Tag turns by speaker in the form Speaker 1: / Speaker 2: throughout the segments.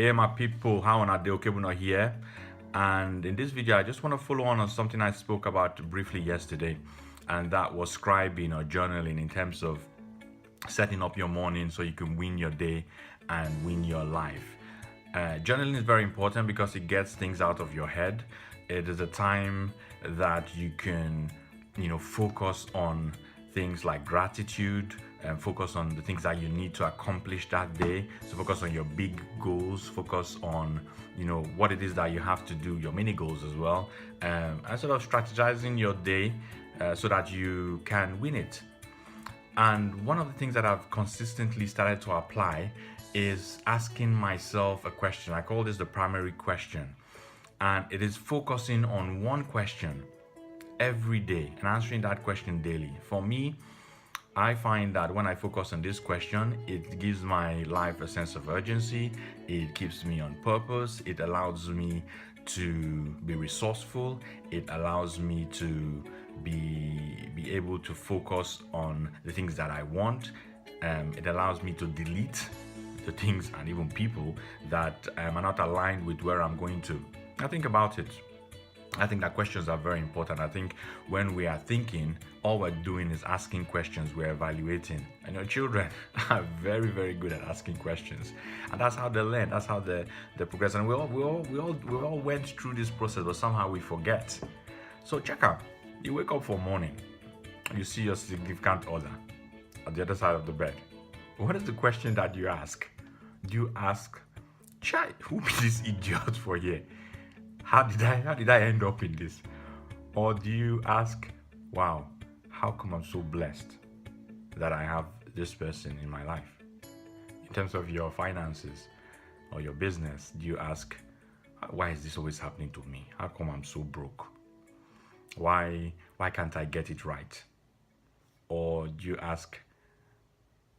Speaker 1: Hey my people, how on Adeokebuno here, and in this video I just want to follow on something I spoke about briefly yesterday, and that was scribing or journaling in terms of setting up your morning so you can win your day and win your life. Journaling is very important because it gets things out of your head. It is a time that you can, focus on things like gratitude and focus on the things that you need to accomplish that day. So focus on your big goals, focus on, what it is that you have to do, your mini goals as well, and sort of strategizing your day so that you can win it. And one of the things that I've consistently started to apply is asking myself a question. I call this the primary question. And it is focusing on one question every day and answering that question daily. For me, I find that when I focus on this question, it gives my life a sense of urgency. It keeps me on purpose. It allows me to be resourceful. It allows me to be able to focus on the things that I want. It allows me to delete the things and even people that are not aligned with where I'm going to. Now think about it. I think that questions are very important. I think when we are thinking, all we're doing is asking questions, we're evaluating. I know children are very, very good at asking questions. And that's how they learn, that's how they progress. And we all went through this process, but somehow we forget. So check out, you wake up for morning, you see your significant other at the other side of the bed. What is the question that you ask? Do you ask, Chai, who be this idiot for here? How did I end up in this? Or do you ask, wow, how come I'm so blessed that I have this person in my life? In terms of your finances or your business, do you ask, why is this always happening to me? How come I'm so broke? Why can't I get it right? Or do you ask,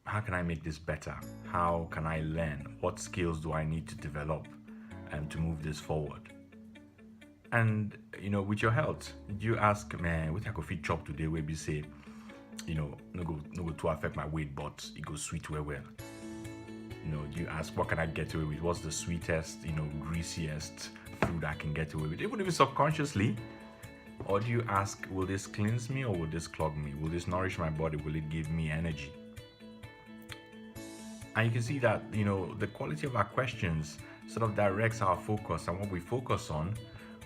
Speaker 1: how can I make this better? How can I learn? What skills do I need to develop to move this forward? And with your health, you ask, man, what I could fit chop today where we say, no go to affect my weight, but it goes sweet well. You ask, what can I get away with? What's the sweetest, greasiest food I can get away with? Even if it's subconsciously. Or do you ask, will this cleanse me or will this clog me? Will this nourish my body? Will it give me energy? And you can see that, the quality of our questions sort of directs our focus, and what we focus on,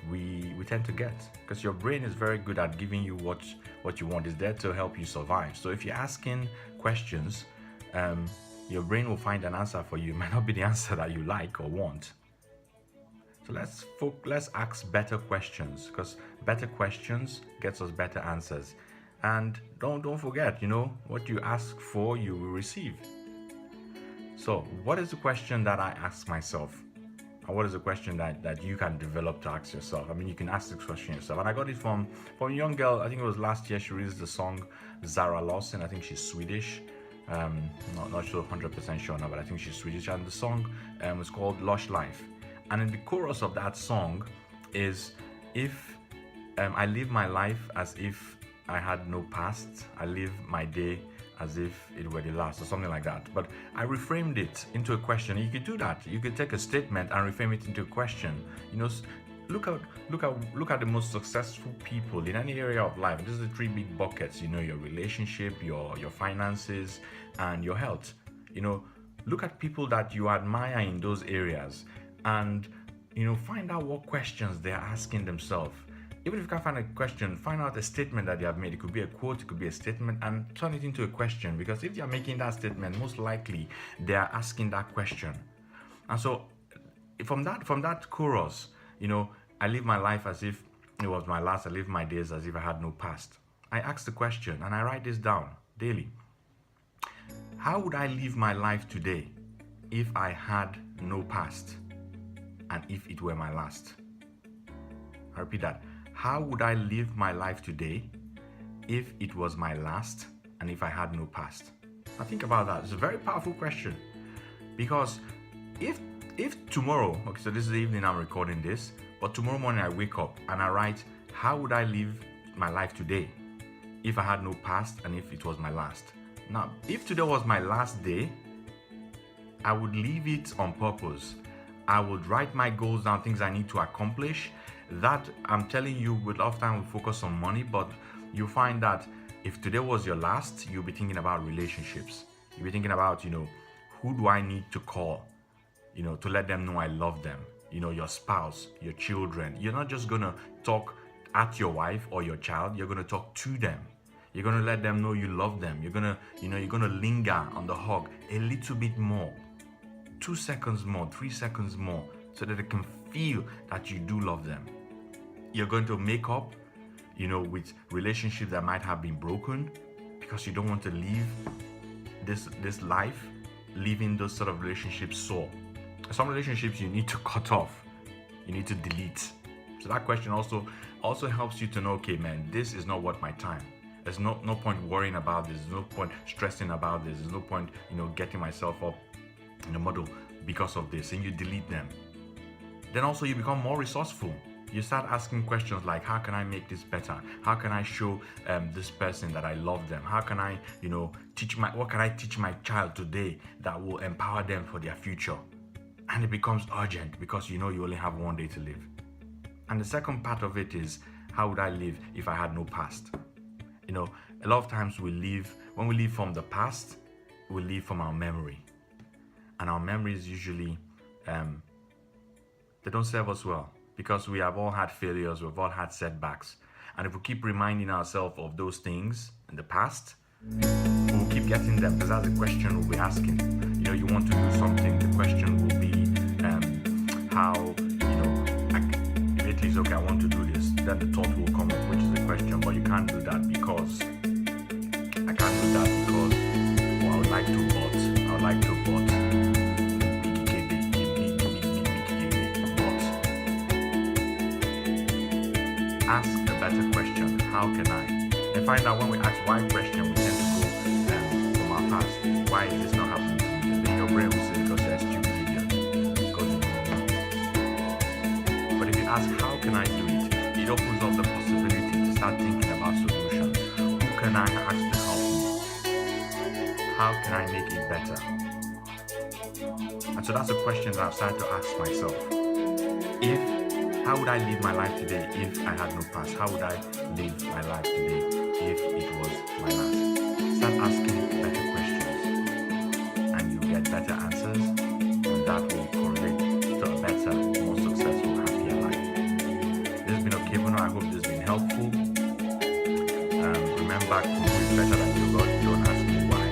Speaker 1: we tend to get, because your brain is very good at giving you what you want. It's there to help you survive. So if you're asking questions, your brain will find an answer for you. It might not be the answer that you like or want. So let's ask better questions, because better questions gets us better answers. And don't forget, what you ask for, you will receive. So what is the question that I ask myself? And what is the question that you can develop to ask yourself? I mean, you can ask this question yourself. And I got it from a young girl, I think it was last year. She released the song Zara Larsson. I think she's Swedish. Not sure, 100% sure now, but I think she's Swedish. And the song was called Lush Life. And in the chorus of that song is, if I live my life as if I had no past, I live my day as if it were the last, or something like that. But I reframed it into a question. You could do that. You could take a statement and reframe it into a question. Look at the most successful people in any area of life. This is the three big buckets. Your relationship, your finances, and your health. Look at people that you admire in those areas, and find out what questions they're asking themselves. Even if you can't find a question, find out a statement that they have made. It could be a quote, it could be a statement, and turn it into a question. Because if they are making that statement, most likely they are asking that question. And so from that chorus, I live my life as if it was my last. I live my days as if I had no past. I ask the question and I write this down daily. How would I live my life today if I had no past and if it were my last? I repeat that. How would I live my life today if it was my last and if I had no past? Now think about that. It's a very powerful question, because if tomorrow, okay, so this is the evening I'm recording this, but tomorrow morning I wake up and I write, how would I live my life today if I had no past and if it was my last? Now, if today was my last day, I would leave it on purpose. I would write my goals down, things I need to accomplish. That, I'm telling you, with often we focus on money, but you find that if today was your last, you'll be thinking about relationships. You'll be thinking about, who do I need to call, to let them know I love them. Your spouse, your children. You're not just gonna talk at your wife or your child, you're gonna talk to them. You're gonna let them know you love them. You're gonna linger on the hug a little bit more. 2 seconds more, 3 seconds more, so that they can feel that you do love them. You're going to make up, with relationships that might have been broken, because you don't want to leave this life, leaving those sort of relationships sore. Some relationships you need to cut off, you need to delete. So that question also helps you to know, okay, man, this is not worth my time. There's no point worrying about this. There's no point stressing about this. There's no point, getting myself up in the muddle because of this, and you delete them. Then also you become more resourceful. You start asking questions like, how can I make this better? How can I show this person that I love them? How can I, what can I teach my child today that will empower them for their future? And it becomes urgent because you only have one day to live. And the second part of it is, how would I live if I had no past? A lot of times when we live from the past, we live from our memory. And our memories usually, they don't serve us well, because we have all had failures, we've all had setbacks. And if we keep reminding ourselves of those things in the past, we'll keep getting them, because that's the question we'll be asking. You want to do something, the question will be, how, immediately it's okay, I want to do this. Then the thought will come up, which is the question, but you can't do that because, I would like to, but, ask a better question. How can I? And find out when we ask why question, we tend to go from our past. Why is this not happening to me? Then your brain will say, because you're a stupid idiot. Because you don't know. But if you ask, how can I do it? It opens up the possibility to start thinking about solutions. Who can I ask to help me? How can I make it better? And so that's a question that I've started to ask myself. How would I live my life today if I had no past? How would I live my life today if it was my last? Start asking better questions and you get better answers, and that will correlate to a better, more successful, happier life. This has been Okebono. I hope this has been helpful. Remember, it's better than you got. Don't ask me why.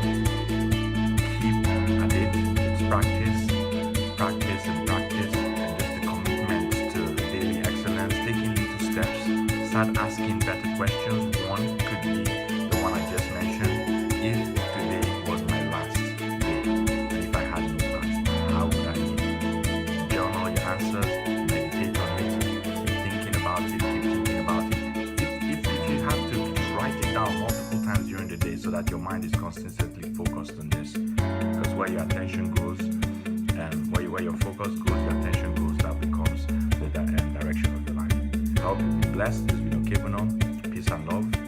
Speaker 1: Keep at it. It's practice, and practice. Start asking better questions. One could be the one I just mentioned. If today was my last day, and if I had no past, how would I live? Journal your answers, meditate on it, keep thinking about it, keep thinking about it. If you have to, just write it down multiple times during the day so that your mind is consistently focused on this. Because where your attention goes, where your focus goes, your attention goes, that becomes the direction of your life. I hope you've been blessed. This has been Okebono. Peace and love.